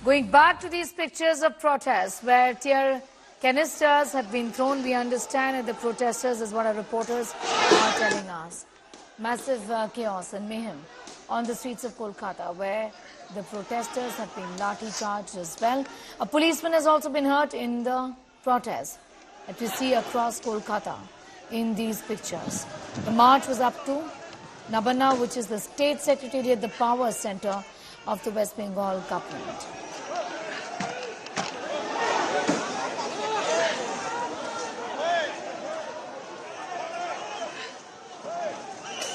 Going back to these pictures of protests where tear canisters have been thrown, we understand that the protesters is what our reporters are telling us. Massive chaos and mayhem on the streets of Kolkata where the protesters have been lathi charged as well. A policeman has also been hurt in the protest that we see across Kolkata in these pictures. The march was up to Nabanna, which is the state secretariat, the power center of the West Bengal government.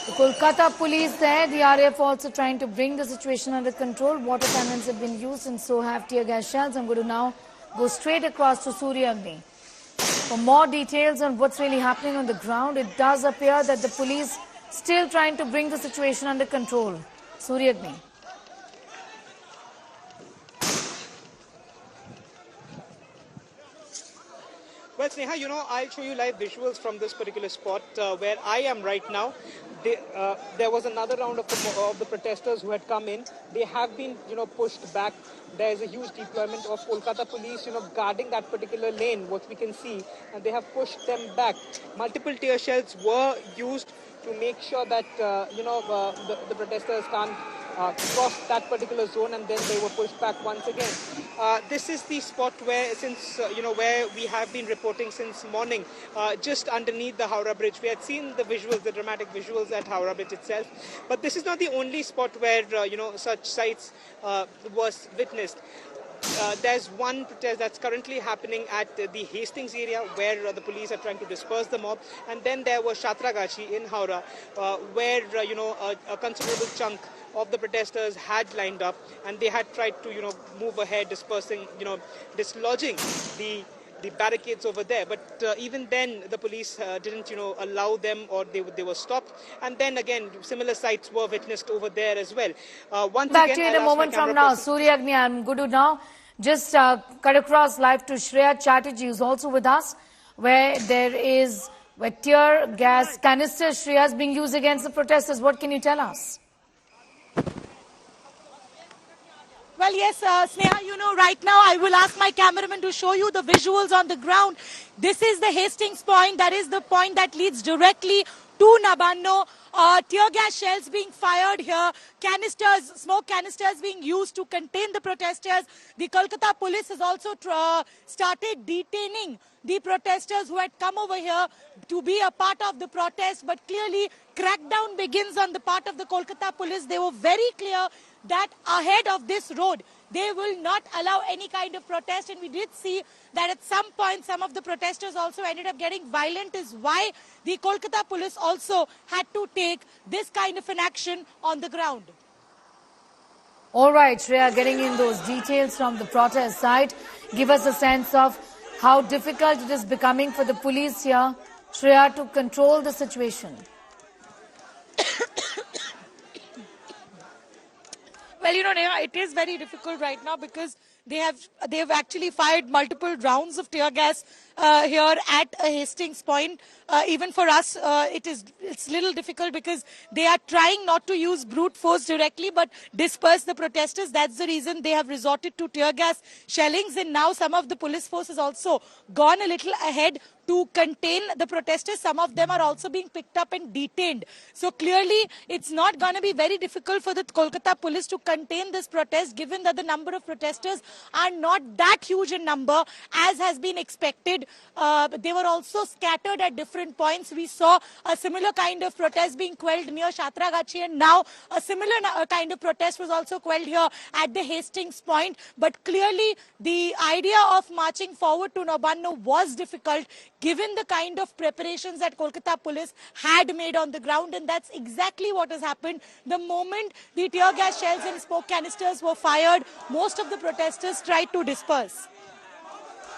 The Kolkata police there, the RAF also trying to bring the situation under control. Water cannons have been used and so have tear gas shells. I'm going to now go straight across to Surya Agni. For more details on what's really happening on the ground, it does appear that the police still trying to bring the situation under control. Surya Agni. Well, Sneha, I'll show you live visuals from this particular spot where I am right now. There was another round of the protesters who had come in. They have been, pushed back. There is a huge deployment of Kolkata police, guarding that particular lane, what we can see, and they have pushed them back. Multiple tear shells were used to make sure that, the protesters can't cross that particular zone, and then they were pushed back once again. This is the spot where, where we have been reporting since morning, just underneath the Howrah Bridge. We had seen the visuals, the dramatic visuals at Howrah Bridge itself, but this is not the only spot where, such sights was witnessed. There's one protest that's currently happening at the Hastings area where the police are trying to disperse the mob. And then there was Shatragachi in Howrah where, a considerable chunk of the protesters had lined up and they had tried to, move ahead, dispersing, dislodging the barricades over there. But even then, the police didn't, allow them, or they were stopped. And then again, similar sights were witnessed over there as well. Once Back again, to you in a moment from now. Surya Agni, I'm good to now just cut across live to Shreya Chatterjee, who's also with us, where tear gas canisters, Shreya, is being used against the protesters. What can you tell us? Well, yes, Sneha, right now I will ask my cameraman to show you the visuals on the ground. This is the Hastings point. That is the point that leads directly to Nabanna. Tear gas shells being fired here, smoke canisters being used to contain the protesters. The Kolkata police has also started detaining the protesters who had come over here to be a part of the protest. But clearly, crackdown begins on the part of the Kolkata police. They were very clear that ahead of this road, they will not allow any kind of protest. And we did see that at some point, some of the protesters also ended up getting violent, is why the Kolkata police also had to take this kind of an action on the ground. All right, Shreya, getting in those details from the protest side, give us a sense of how difficult it is becoming for the police here, Shreya, to control the situation. Well, Neha, it is very difficult right now because they have actually fired multiple rounds of tear gas here at a Hastings point. Even for us, it's a little difficult because they are trying not to use brute force directly, but disperse the protesters. That's the reason they have resorted to tear gas shellings, and now some of the police force has also gone a little ahead to contain the protesters. Some of them are also being picked up and detained. So clearly, it's not going to be very difficult for the Kolkata police to contain this protest, given that the number of protesters are not that huge in number as has been expected. They were also scattered at different points. We saw a similar kind of protest being quelled near Shatragachi, and now a similar kind of protest was also quelled here at the Hastings point. But clearly, the idea of marching forward to Nabanna was difficult, given the kind of preparations that Kolkata police had made on the ground, and that's exactly what has happened. The moment the tear gas shells and smoke canisters were fired, most of the protesters tried to disperse.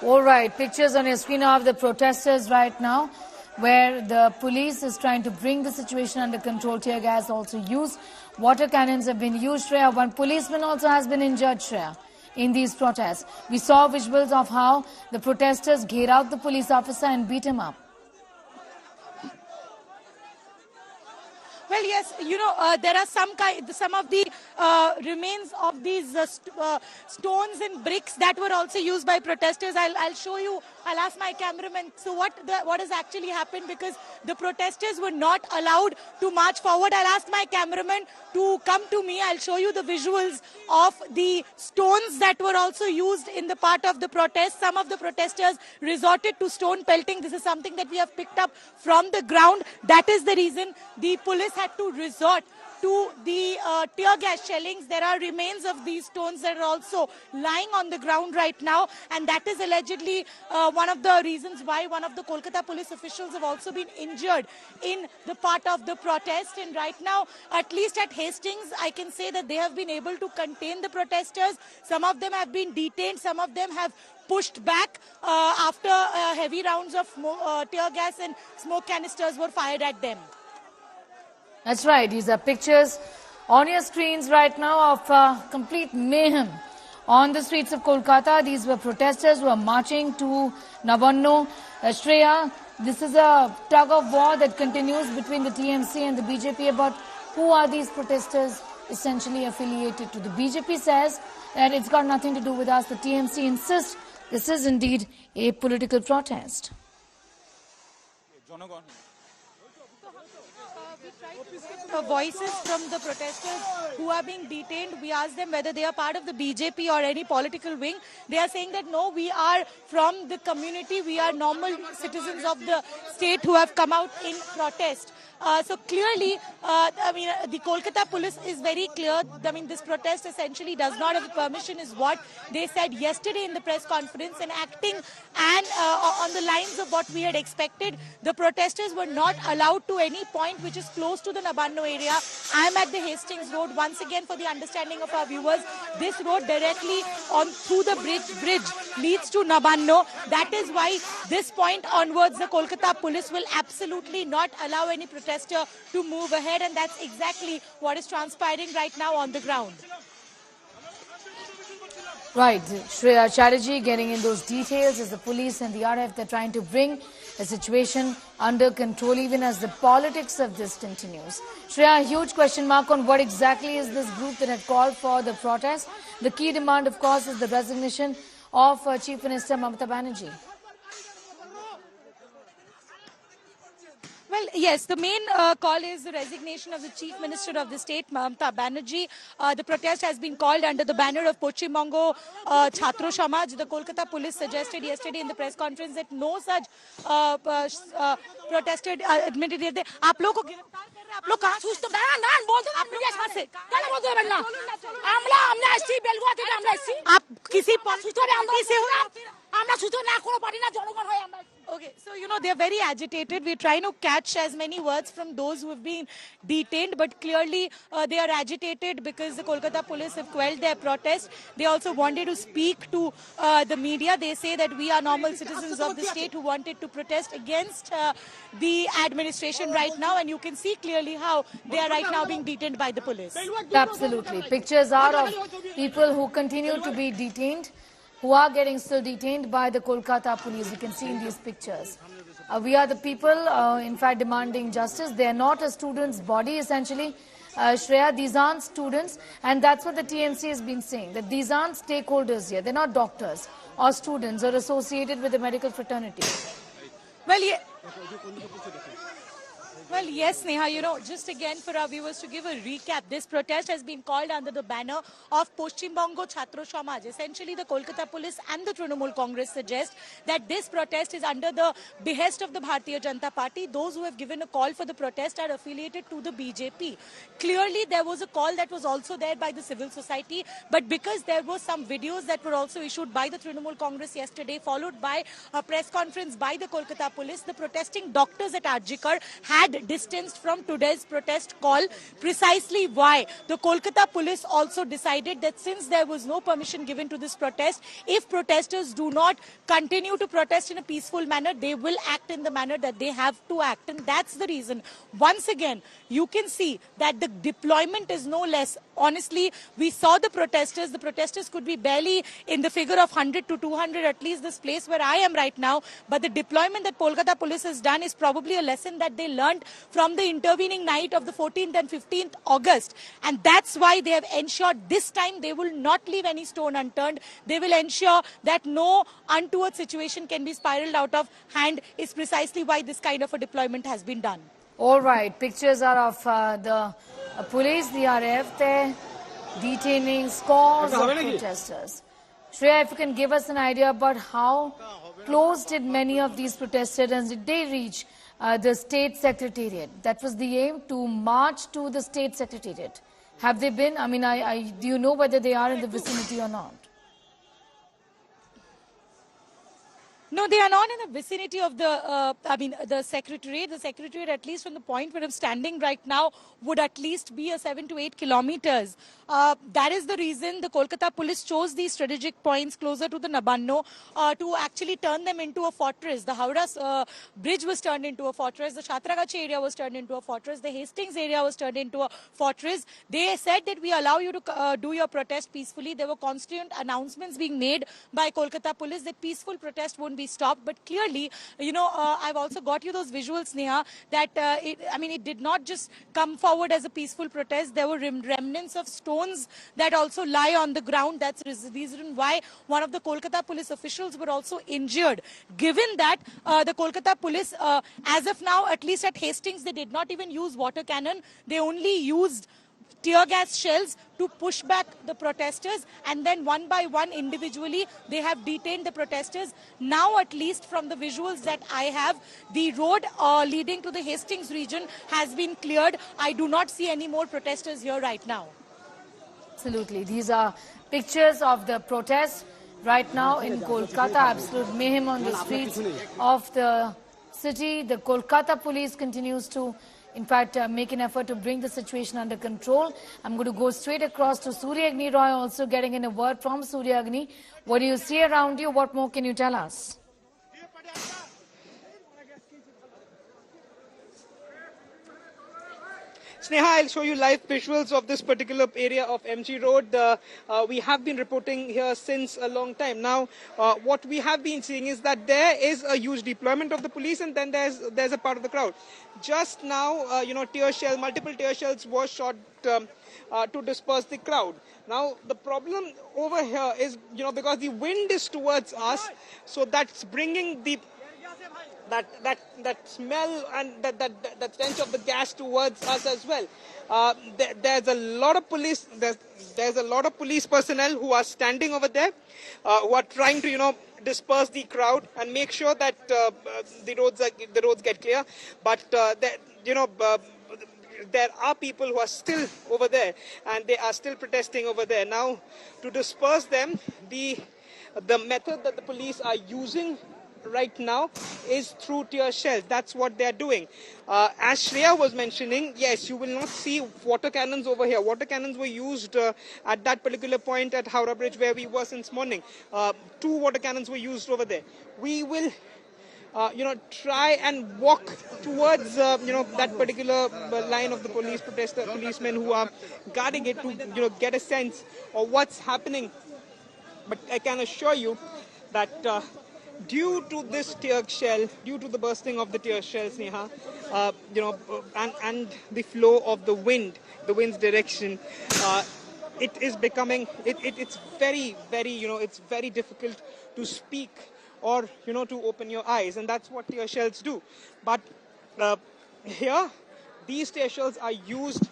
All right, pictures on your screen of the protesters right now, where the police is trying to bring the situation under control. Tear gas also used. Water cannons have been used, Shreya. One policeman also has been injured, Shreya, in these protests. We saw visuals of how the protesters gear out the police officer and beat him up. Well, yes, there are some of the remains of these stones and bricks that were also used by protesters. I'll show you. I'll ask my cameraman. So what has actually happened, because the protesters were not allowed to march forward. I'll ask my cameraman to come to me. I'll show you the visuals of the stones that were also used in the part of the protest. Some of the protesters resorted to stone pelting. This is something that we have picked up from the ground. That is the reason the police had to resort to the tear gas shellings. There are remains of these stones that are also lying on the ground right now, and that is allegedly one of the reasons why one of the Kolkata police officials have also been injured in the part of the protest. And right now, at least at Hastings, I can say that they have been able to contain the protesters. Some of them have been detained, some of them have pushed back after heavy rounds of tear gas and smoke canisters were fired at them. That's right. These are pictures on your screens right now of complete mayhem on the streets of Kolkata. These were protesters who are marching to Nabanno. Shreya, this is a tug of war that continues between the TMC and the BJP about who are these protesters essentially affiliated to. The BJP says that it's got nothing to do with us. The TMC insists this is indeed a political protest. Voices from the protesters who are being detained. We asked them whether they are part of the BJP or any political wing. They are saying that no, we are from the community. We are normal citizens of the state who have come out in protest. So clearly, the Kolkata police is very clear. This protest essentially does not have permission is what they said yesterday in the press conference, and acting and on the lines of what we had expected. The protesters were not allowed to any point which is close to the Nabanno area. I am at the Hastings Road. Once again, for the understanding of our viewers, this road directly on through the bridge leads to Nabanno. That is why this point onwards, the Kolkata police will absolutely not allow any protester to move ahead, and that's exactly what is transpiring right now on the ground. Right, Shreya Chatterjee getting in those details as the police and the RF, they're trying to bring the situation under control even as the politics of this continues. Shreya, a huge question mark on what exactly is this group that had called for the protest. The key demand, of course, is the resignation of Chief Minister Mamata Banerjee. Well, yes, the main call is the resignation of the Chief Minister of the state, Mamata Banerjee. The protest has been called under the banner of Paschim Bongo Chhatro Samaj. The Kolkata police suggested yesterday in the press conference that no such protested admitted it. आप लोगों को गिरफ्तार कर रहे हैं, आप लोग कहाँ सूझते हैं? ना बोलते हैं मीडिया से क्या बोलते हैं बेलना हमला एसटी बेलगुआ থেকে আমরা এসেছি आप किसी सूचना আমরা से हो আমরা सूचना না কোনো পারি না জনগণ হয় আমরা Okay, so they are very agitated. We're trying to catch as many words from those who have been detained, but clearly they are agitated because the Kolkata police have quelled their protest. They also wanted to speak to the media. They say that we are normal citizens of the state who wanted to protest against the administration right now, and you can see clearly how they are right now being detained by the police. Absolutely. Pictures are of people who continue to be detained, who are getting still detained by the Kolkata police. You can see in these pictures. We are the people, in fact, demanding justice. They are not a student's body, essentially. Shreya, these aren't students, and that's what the TMC has been saying, that these aren't stakeholders here. They're not doctors or students or associated with the medical fraternity. Well, yes, Neha, just again for our viewers to give a recap, this protest has been called under the banner of Paschim Bongo Chhatro Samaj. Essentially, the Kolkata police and the Trinamool Congress suggest that this protest is under the behest of the Bharatiya Janata Party. Those who have given a call for the protest are affiliated to the BJP. Clearly, there was a call that was also there by the civil society, but because there were some videos that were also issued by the Trinamool Congress yesterday, followed by a press conference by the Kolkata police, the protesting doctors at Arjikar had distanced from today's protest call. Precisely why the Kolkata police also decided that since there was no permission given to this protest, if protesters do not continue to protest in a peaceful manner, they will act in the manner that they have to act. And that's the reason. Once again, you can see that the deployment is no less. Honestly, we saw the protesters. The protesters could be barely in the figure of 100 to 200, at least this place where I am right now. But the deployment that Kolkata police has done is probably a lesson that they learned from the intervening night of the 14th and 15th August. And that's why they have ensured this time they will not leave any stone unturned. They will ensure that no untoward situation can be spiraled out of hand, is precisely why this kind of a deployment has been done. All right, pictures are of the police, the RAF there, detaining scores of protesters. Shreya, if you can give us an idea about how close did many of these protesters, did they reach the state secretariat? That was the aim, to march to the state secretariat. Have they been? I mean, do you know whether they are in the vicinity or not? No, they are not in the vicinity of the secretariat. The secretariat, at least from the point where I'm standing right now, would at least be a 7 to 8 kilometers. That is the reason the Kolkata police chose these strategic points closer to the Nabanno to actually turn them into a fortress. The Howrah bridge was turned into a fortress. The Chatragachi area was turned into a fortress. The Hastings area was turned into a fortress. They said that we allow you to do your protest peacefully. There were constant announcements being made by Kolkata police that peaceful protest won't be stopped. But clearly, I've also got you those visuals, Neha, that it did not just come forward as a peaceful protest. There were remnants of stones that also lie on the ground. That's the reason why one of the Kolkata police officials were also injured. Given that the Kolkata police, as of now, at least at Hastings, they did not even use water cannon. They only used tear gas shells to push back the protesters, and then one by one individually they have detained the protesters. Now, at least from the visuals that I have, the road leading to the Hastings region has been cleared. I do not see any more protesters here right now. Absolutely. These are pictures of the protests right now in Kolkata. Absolute mayhem on the streets of the city. The Kolkata police continues to, in fact, make an effort to bring the situation under control. I'm going to go straight across to Suryagni Roy, also getting in a word from Suryagni. What do you see around you? What more can you tell us? Sneha, I'll show you live visuals of this particular area of MG Road. We have been reporting here since a long time. Now, what we have been seeing is that there is a huge deployment of the police, and then there's a part of the crowd. Just now, multiple tear shells were shot to disperse the crowd. Now, the problem over here is, because the wind is towards us, so that's bringing the that smell and that stench of the gas towards us as well. There's a lot of police. There's a lot of police personnel who are standing over there, who are trying to disperse the crowd and make sure that the roads get clear. But there are people who are still over there, and they are still protesting over there. Now, to disperse them, the method that the police are using right now is through tear shells. That's what they're doing. As Shreya was mentioning, yes, you will not see water cannons over here. Water cannons were used at that particular point at Howrah Bridge where we were since morning. 2 water cannons were used over there. We will try and walk towards that particular line of the policemen who are guarding it to get a sense of what's happening. But I can assure you that due to this tear shell, due to the bursting of the tear shells, Neha, and the flow of the wind's direction, it is becoming, it's very, very, it's very difficult to speak or, to open your eyes. And that's what tear shells do. But here, these tear shells are used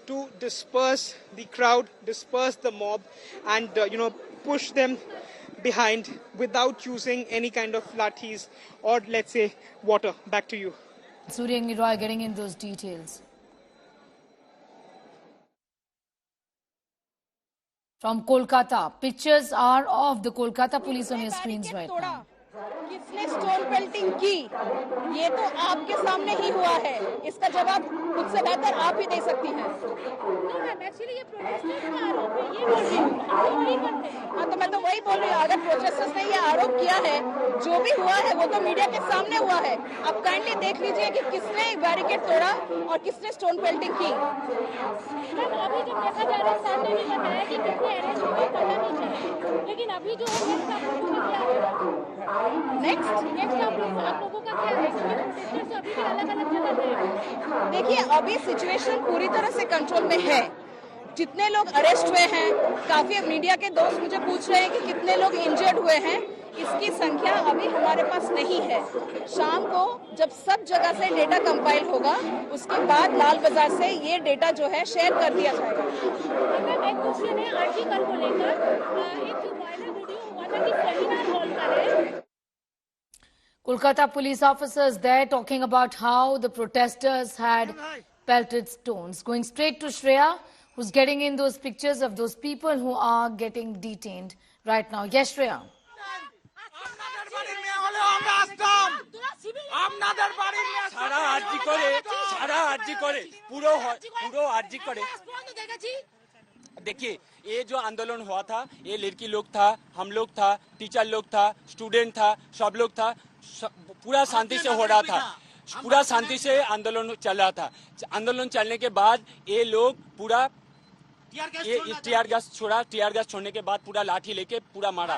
to disperse the crowd, disperse the mob, and, push them behind without using any kind of lathis or, let's say, water. Back to you. Suryagni Roy getting in those details. From Kolkata, pictures are of the Kolkata police on your screens right now. किसने stone pelting की, ये तो आपके सामने ही हुआ है. इसका जवाब मुझसे बेहतर आप ही दे सकती हैं. एक्चुअली ये प्रोटेस्टर्स का आरोप है, ये बोल रही हूँ. हाँ, तो मैं तो वही बोल रही हूँ. अगर प्रोटेस्टर्स ने ये आरोप किया है जो भी हुआ है वो तो मीडिया के सामने हुआ है। आप काइंडली देख लीजिए कि किसने बैरिकेड तोड़ा और किसने स्टोन पेल्टिंग की। मैम अभी जब देखा जा रहा है, सामने भी बताया कि कितने अरेस्ट हुए पता नहीं चला, लेकिन अभी जो है नेक्स्ट आप लोगों का क्या है? प्रोटेस्टर्स अभी भी अलग अलग जगह है। देखिए अभी सिचुएशन पूरी तरह से कंट्रोल में है। जितने लोग अरेस्ट हुए हैं, काफी मीडिया के दोस्त मुझे पूछ रहे हैं कि कितने लोग इंजर्ड हुए हैं, इसकी संख्या अभी हमारे पास नहीं है। शाम को जब सब जगह से डेटा कंपाइल होगा, उसके बाद लाल बाजार से ये डेटा जो है शेयर कर दिया जाएगा। एक क्वेश्चन है आर्टिकल को लेकर, एक वायरल वीडियो हुआ था कि सेमिनार हॉल का है। Kolkata police officers there talking about how the protesters had pelted stones. Going straight to Shreya, who's getting in those pictures of those people who are getting detained right now. Yes, Shreya. সারা আরজি করে পুরো আরজি করে। देखिए ये जो आंदोलन हुआ था, ये लड़की लोग था, हम लोग था, टीचर लोग था, स्टूडेंट था, सब लोग था, पूरा शांति से हो रहा था, पूरा शांति से आंदोलन चल रहा था। आंदोलन चलने के बाद ये लोग पूरा टीयर गैस छोड़ा, टीयर गैस छोड़ने के बाद पूरा लाठी लेके पूरा मारा।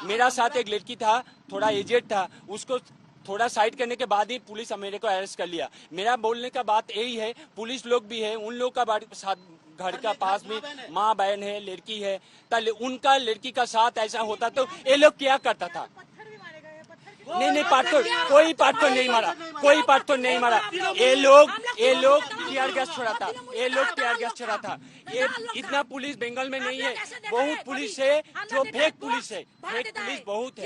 मेरा साथ एक लड़की था, थोड़ा एजेड था, उसको थोड़ा साइड करने के बाद ही पुलिस मेरे को अरेस्ट कर लिया। मेरा बोलने का बात यही है, पुलिस लोग भी है, उन लोग का साथ घर का पास में माँ बहन है, लड़की है, उनका लड़की का साथ ऐसा होता तो ये लोग क्या करता था? नहीं कोई पाथर नहीं मारा, कोई पाथर नहीं मारा। ये लोग टीयर गैस छोड़ा था, ये इतना पुलिस बंगाल में नहीं है, बहुत पुलिस है जो फेक पुलिस है, फेक पुलिस बहुत है।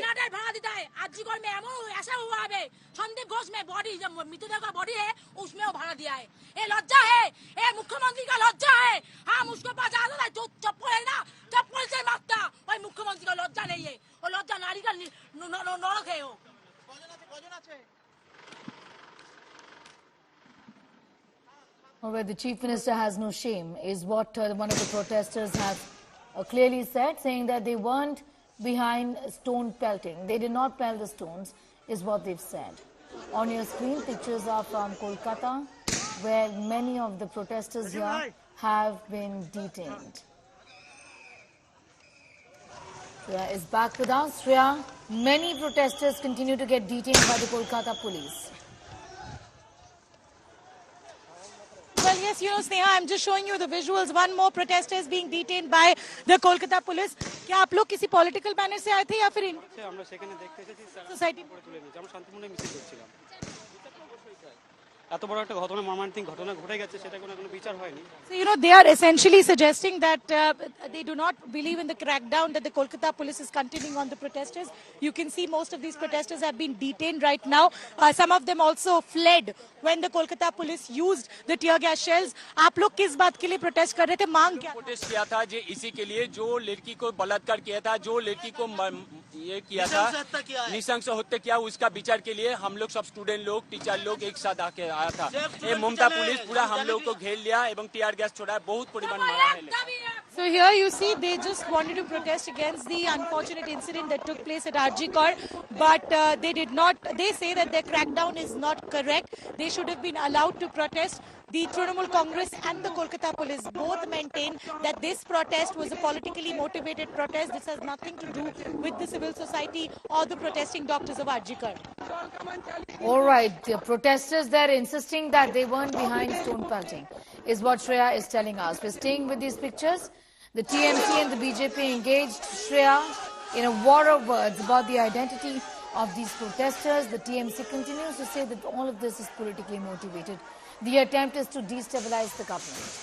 ऐसा हुआ है संदीप घोष में बॉडी, जब मृतदेह का बॉडी है उसमें वो भाड़ा दिया है। ये लज्जा है, ये मुख्यमंत्री का लज्जा है। हम उसको पास आता जो चप्पल है ना, चप्पल से मारता, वही मुख्यमंत्री का लज्जा नहीं है, वो लज्जा नारी का नरक है। वो Where the Chief Minister has no shame is what one of the protesters have clearly said, saying that they weren't behind stone pelting. They did not pelt the stones, is what they've said. On your screen, pictures are from Kolkata, where many of the protesters here have been detained. Shreya is back with us. Shreya, many protesters continue to get detained by the Kolkata police. Well, yes, you know, Sneha, I'm just showing you the visuals. One more protester is being detained by the Kolkata police. क्या आप लोग किसी political banner से आए थे या फिर আমরা সেখানে দেখতে এসেছি সোসাইটি করে তুলে নিয়েছি, আমরা শান্তিপূর্ণ মিছিল করছিলাম। এত বড় একটা ঘটনা, মর্মান্তিক ঘটনা ঘটে গেছে, সেটা কোনো বিচার হয়নি। So, you know, they are essentially suggesting that they do not believe in the crackdown that the Kolkata police is continuing on the protesters. You can see most of these protesters have been detained right now. Some of them also fled when the Kolkata police used the tear gas shells. आप लोग किस बात के लिए protest कर रहे थे? मांग क्या? प्रोटेस्ट किया था जो इसी के लिए, जो लड़की को बलात्कार किया था, जो लड़की को ये किया था, निशंस हत्या किया, उसका विचार के लिए हम लोग सब स्टूडेंट लोग, टीचर लोग एक साथ आके आया था। ये ममता पुलिस पूरा हम लोग को घेर लिया एवं टीयर गैस छोड़ा, बहुत परिमाण मारा है। So here you see they just wanted to protest against the unfortunate incident that took place at RG Kar, but they did not. They say that their crackdown is not correct. They should have been allowed to protest. The Trinamool Congress and the Kolkata police both maintain that this protest was a politically motivated protest. This has nothing to do with the civil society or the protesting doctors of RG Kar. All right, the protesters there insisting that they weren't behind stone pelting is what Shreya is telling us. We're staying with these pictures. The TMC and the BJP engaged Shreya in a war of words about the identity of these protesters. The TMC continues to say that all of this is politically motivated. The attempt is to destabilize the government.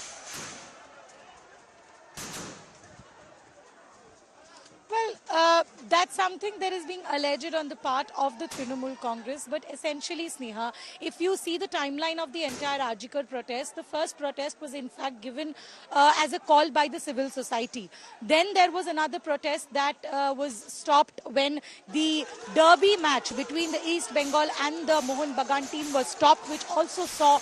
Well, that's something that is being alleged on the part of the Trinamool Congress. But essentially, Sneha, if you see the timeline of the entire RG Kar protest, the first protest was in fact given as a call by the civil society. Then there was another protest that was stopped when the derby match between the East Bengal and the Mohun Bagan team was stopped, which also saw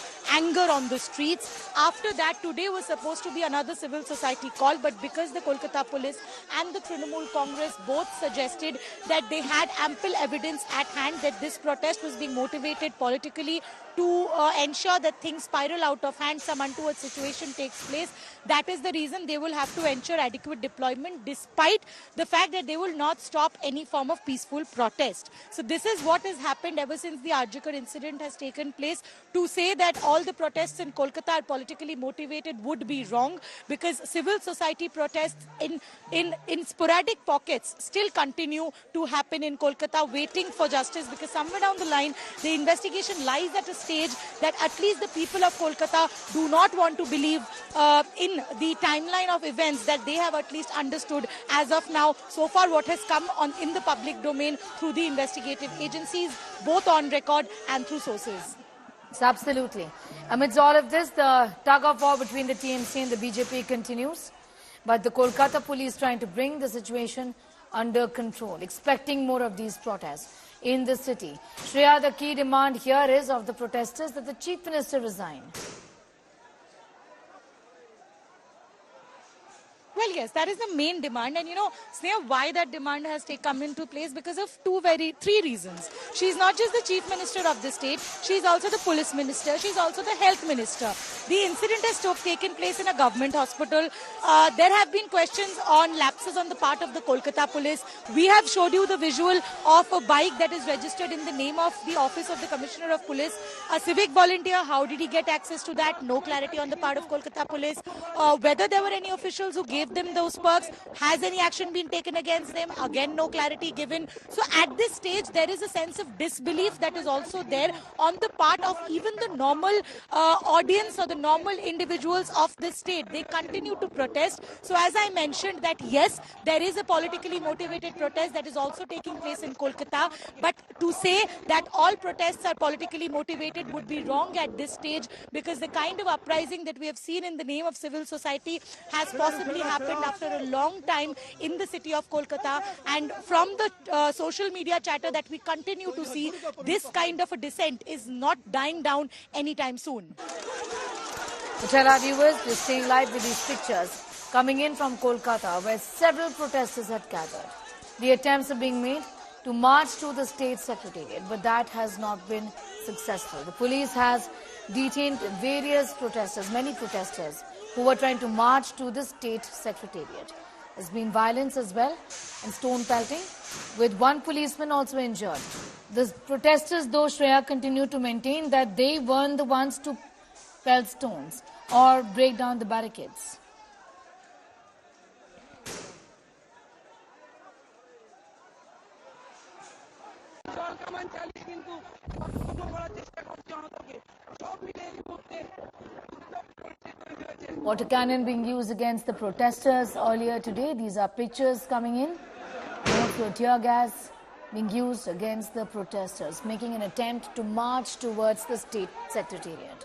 anger on the streets. After that, today was supposed to be another civil society call, but because the Kolkata police and the Trinamool Congress both suggest suggested that they had ample evidence at hand that this protest was being motivated politically to ensure that things spiral out of hand, some untoward situation takes place. That is the reason they will have to ensure adequate deployment despite the fact that they will not stop any form of peaceful protest. So this is what has happened ever since the Arjikar incident has taken place. To say that all the protests in Kolkata are politically motivated would be wrong, because civil society protests in sporadic pockets still continue to happen in Kolkata, waiting for justice, because somewhere down the line the investigation lies at a stage that at least the people of Kolkata do not want to believe in the timeline of events that they have at least understood as of now. So far what has come on in the public domain through the investigative agencies, both on record and through sources. Yes, absolutely. Amidst all of this, the tug of war between the TMC and the BJP continues, but the Kolkata police trying to bring the situation under control, expecting more of these protests in the city. Shreya, the key demand here is of the protesters that the Chief Minister resign. Well, yes, that is the main demand. And, Sneha, why that demand has come into place? Because of three reasons. She's not just the chief minister of the state. She's also the police minister. She's also the health minister. The incident has taken place in a government hospital. There have been questions on lapses on the part of the Kolkata police. We have showed you the visual of a bike that is registered in the name of the office of the Commissioner of Police. A civic volunteer, how did he get access to that? No clarity on the part of Kolkata police. Whether there were any officials who gave them those perks, has any action been taken against them? Again, no clarity given. So at this stage, there is a sense of disbelief that is also there on the part of even the normal audience or the normal individuals of the state. They continue to protest. So as I mentioned that yes, there is a politically motivated protest that is also taking place in Kolkata. But to say that all protests are politically motivated would be wrong at this stage, because the kind of uprising that we have seen in the name of civil society has possibly happened after a long time in the city of Kolkata. And from the social media chatter that we continue to see, this kind of a dissent is not dying down anytime soon. Tell our viewers, we're staying live with these pictures coming in from Kolkata, where several protesters had gathered. The attempts are being made to march to the state secretariat, but that has not been successful. The police has detained various protesters, many protesters, who were trying to march to the state secretariat. There's been violence as well and stone pelting, with one policeman also injured. The protesters, though, Shreya, continue to maintain that they weren't the ones to pelt stones or break down the barricades. Water cannon being used against the protesters earlier today. These are pictures coming in. Also tear gas being used against the protesters, making an attempt to march towards the state secretariat.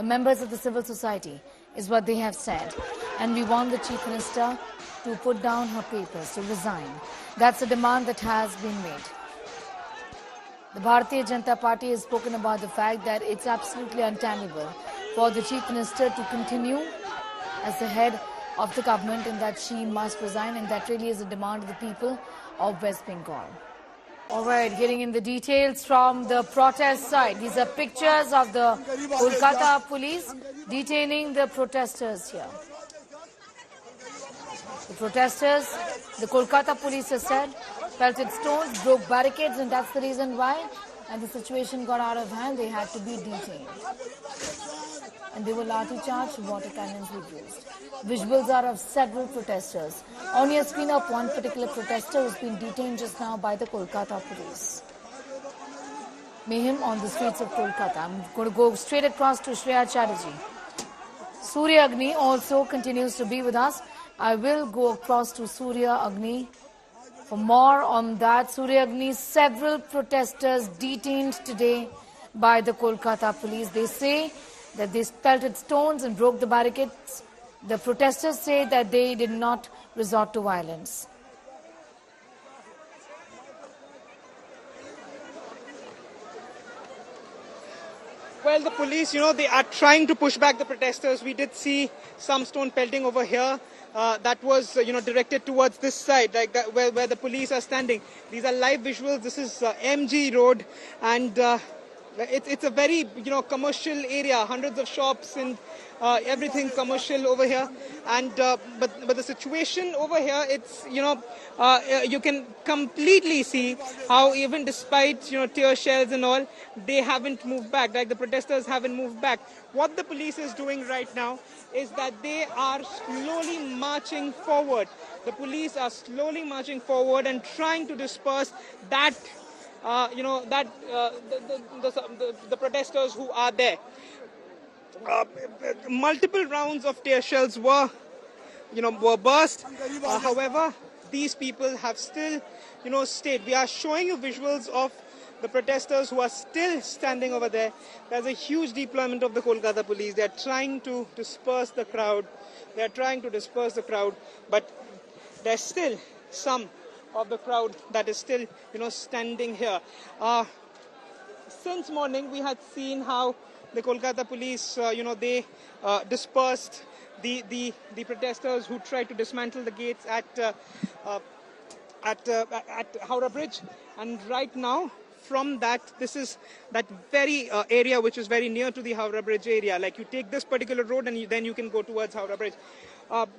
Members of the civil society is what they have said. And we want the Chief Minister to put down her papers, to resign. That's a demand that has been made. The Bharatiya Janata Party has spoken about the fact that it's absolutely untenable for the Chief Minister to continue as the head of the government, and that she must resign, and that really is a demand of the people of West Bengal. All right, getting in the details from the protest side. These are pictures of the Kolkata police detaining the protesters here. The protesters, the Kolkata police has said, pelted stones, broke barricades, and that's the reason why. And the situation got out of hand, they had to be detained. And they were lathi charged, water cannons were used. Visuals are of several protesters. On your screen of one particular protester who's been detained just now by the Kolkata police. Mayhem on the streets of Kolkata. I'm going to go straight across to Shreya Chatterjee. Surya Agni also continues to be with us. I will go across to Surya Agni for more on that. Surya Agni, several protesters detained today by the Kolkata police. They say that they pelted stones and broke the barricades. The protesters say that they did not resort to violence. Well, the police, they are trying to push back the protesters. We did see some stone pelting over here. That was, directed towards this side, like that, where the police are standing. These are live visuals. This is MG Road, and it's a very, commercial area. Hundreds of shops and everything commercial over here. And but the situation over here, it's you can completely see how even despite tear shells and all, they haven't moved back. Like the protesters haven't moved back. What the police is doing right now is that they are slowly marching forward. The police are slowly marching forward and trying to disperse that the protesters who are there. Multiple rounds of tear shells were burst. However, these people have still, stayed. We are showing you visuals of the protesters who are still standing over there. There's a huge deployment of the Kolkata police. They're trying to disperse the crowd. But there's still some of the crowd that is still, standing here. Since morning, we had seen how the Kolkata police, they dispersed the protesters who tried to dismantle the gates at Howrah Bridge. And right now, from that, this is that very area which is very near to the Howrah Bridge area. Like you take this particular road and then you can go towards Howrah Bridge.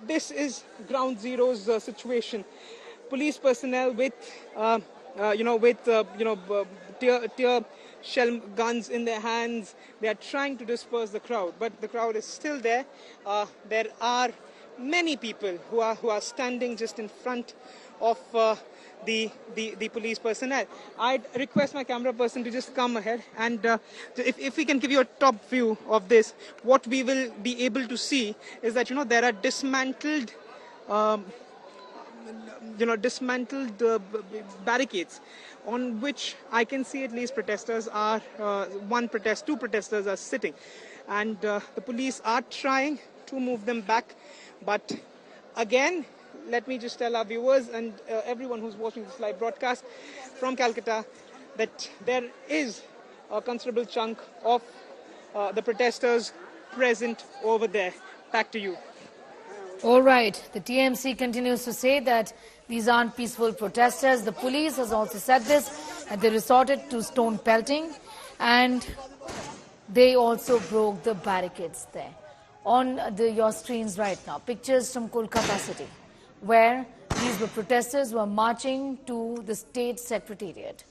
This is Ground Zero's situation. Police personnel with tear shell guns in their hands. They are trying to disperse the crowd, but the crowd is still there. There are many people who are standing just in front of the police personnel. I'd request my camera person to just come ahead and if we can give you a top view of this, what we will be able to see is that there are dismantled barricades on which I can see at least protesters are two protesters are sitting, and the police are trying to move them back. But again, let me just tell our viewers and everyone who's watching this live broadcast from Calcutta that there is a considerable chunk of the protesters present over there. Back to you. All right. The TMC continues to say that these aren't peaceful protesters. The police has also said this, and they resorted to stone pelting, and they also broke the barricades there. On your screens right now, pictures from Kolkata city, where these were protesters who are marching to the state secretariat.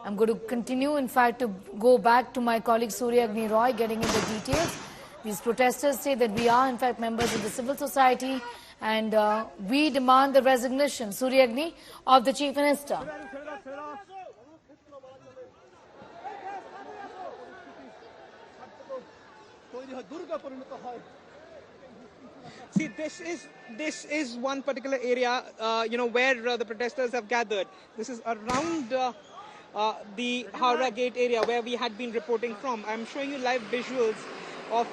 I'm going to continue, in fact, to go back to my colleague Surya Agni Roy, getting into details. These protesters say that we are, in fact, members of the civil society, and we demand the resignation, Surya Agni, of the Chief Minister. See, this is one particular area, where the protesters have gathered. This is around the Howrah Gate area where we had been reporting from. I'm showing you live visuals of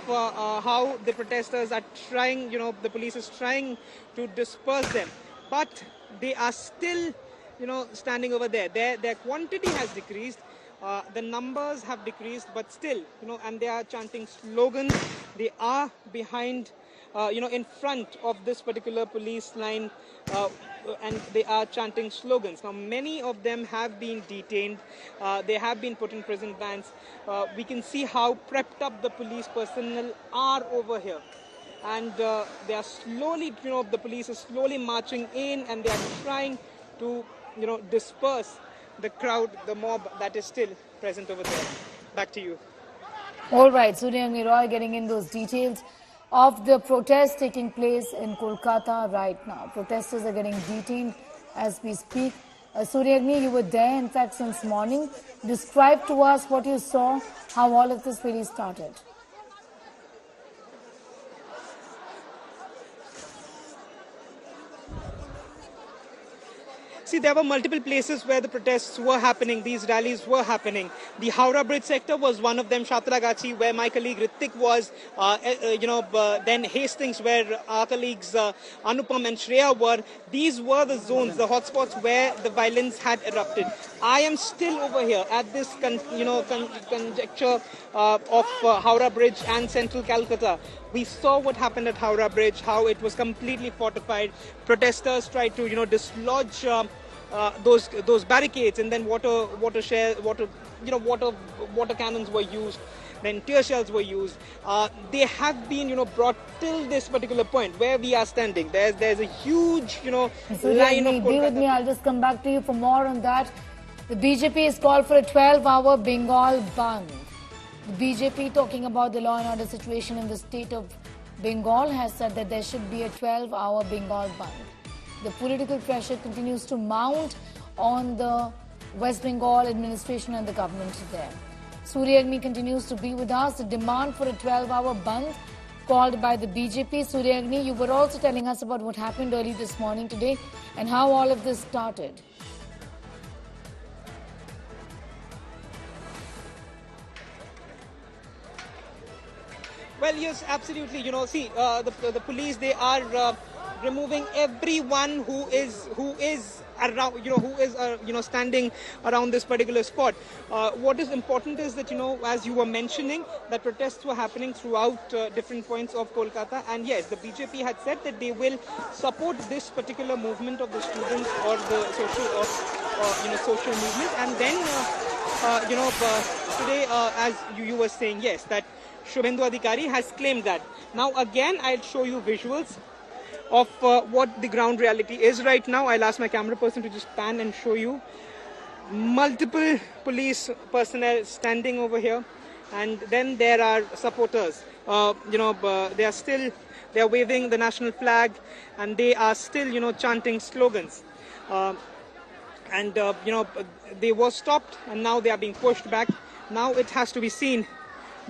how the protesters are trying, the police is trying to disperse them. But they are still, standing over there. Their quantity has decreased. The numbers have decreased, but still, and they are chanting slogans. They are behind, in front of this particular police line, and they are chanting slogans. Now, many of them have been detained. They have been put in prison vans. We can see how prepped up the police personnel are over here. And they are slowly, the police is slowly marching in, and they are trying to, disperse the crowd, the mob that is still present over there. Back to you. All right, Surya Agni Roy getting in those details of the protest taking place in Kolkata right now. Protesters are getting detained as we speak. Surya Agni, you were there, in fact, since morning. Describe to us what you saw, how all of this really started. See, there were multiple places where the protests were happening, these rallies were happening. The Howrah Bridge sector was one of them, Shatragachi, where my colleague Ritik was, then Hastings, where our colleagues Anupam and Shreya were. These were the zones, the hotspots where the violence had erupted. I am still over here at this conjecture of Howrah Bridge and central Calcutta. We saw what happened at Howrah Bridge, how it was completely fortified. Protesters tried to, dislodge those barricades, and then water cannons were used. Then tear shells were used. They have been, brought till this particular point where we are standing. There's a huge, line of Be with me. I'll just come back to you for more on that. The BJP has called for a 12-hour Bengal Bandh. The BJP, talking about the law and order situation in the state of Bengal, has said that there should be a 12-hour Bengal Bandh. The political pressure continues to mount on the West Bengal administration and the government there. Surya Agni continues to be with us. The demand for a 12-hour Bandh called by the BJP. Surya Agni, you were also telling us about what happened early this morning today and how all of this started. Well, yes, absolutely. See, the police, they are removing everyone who is around, who is standing around this particular spot. What is important is that, as you were mentioning, that protests were happening throughout different points of Kolkata. And yes, the BJP had said that they will support this particular movement of the students or the social movement. And then, today, as you were saying, yes, that Shubhendu Adhikari has claimed that. Now, again, I'll show you visuals of what the ground reality is right now. I'll ask my camera person to just pan and show you. Multiple police personnel standing over here, and then there are supporters. They are waving the national flag, and they are still, chanting slogans. They were stopped, and now they are being pushed back. Now it has to be seen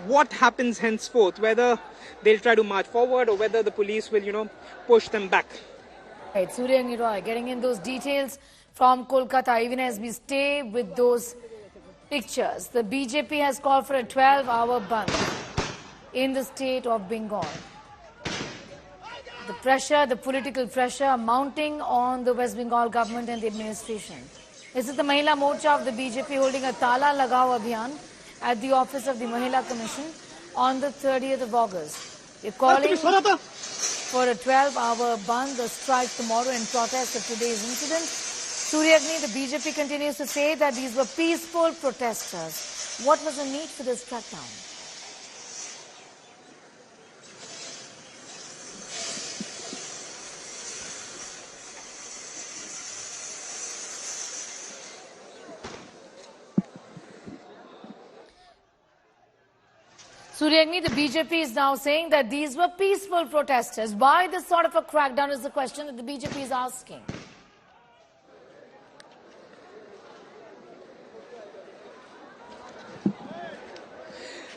what happens henceforth, whether they'll try to march forward or whether the police will, push them back. Right, Surya Agni Roy getting in those details from Kolkata, even as we stay with those pictures. The BJP has called for a 12-hour bandh in the state of Bengal. The pressure, the political pressure mounting on the West Bengal government and the administration. This is the Mahila Morcha of the BJP holding a Tala Lagao Abhiyan at the office of the Mahila Commission on the 30th of August. They're calling for a 12-hour bandh, a strike tomorrow in protest of today's incident. Surya Agni, the BJP continues to say that these were peaceful protesters. What was the need for this crackdown? Surya Agni, the BJP is now saying that these were peaceful protesters. Why this sort of a crackdown is the question that the BJP is asking.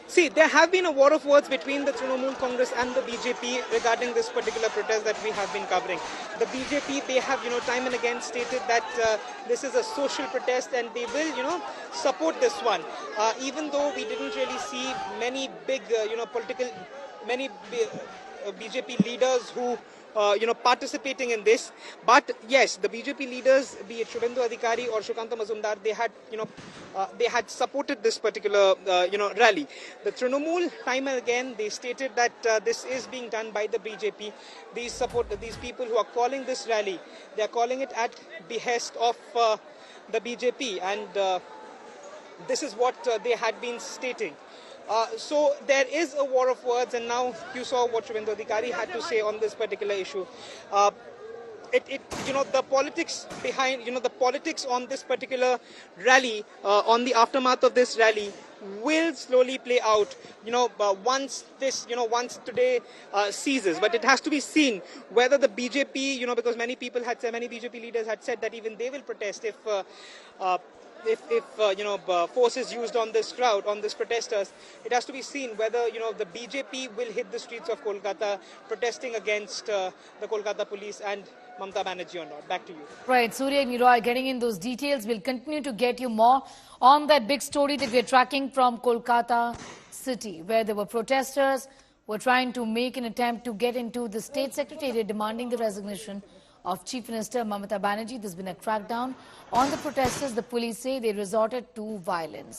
See, there have been a war of words between the Trinamool Congress and the BJP regarding this particular protest that we have been covering. The BJP, they have, time and again stated that this is a social protest and they will, support this one. Even though we didn't really see many big, BJP leaders who participating in this. But yes, the BJP leaders, be it Shubhendu Adhikari or Sukanta Mazumdar, they had supported this particular, rally. The Trinamool, time and again, they stated that this is being done by the BJP. These people who are calling this rally, they are calling it at behest of the BJP, and this is what they had been stating. So there is a war of words, and now you saw what Shubhendu Adhikari had to say on this particular issue. The politics behind, the politics on this particular rally, on the aftermath of this rally, will slowly play out, once this, once today ceases. But it has to be seen whether the BJP, because many BJP leaders had said that even they will protest if force is used on this crowd, on these protesters. It has to be seen whether, the BJP will hit the streets of Kolkata protesting against the Kolkata police and, Mamata Banerjee or not. Back to you. Right, Surya and Leroy getting in those details. We'll continue to get you more on that big story that we're tracking from Kolkata city, where there were protesters who were trying to make an attempt to get into the state secretariat demanding the resignation of Chief Minister Mamata Banerjee. There's been a crackdown on the protesters. The police say they resorted to violence.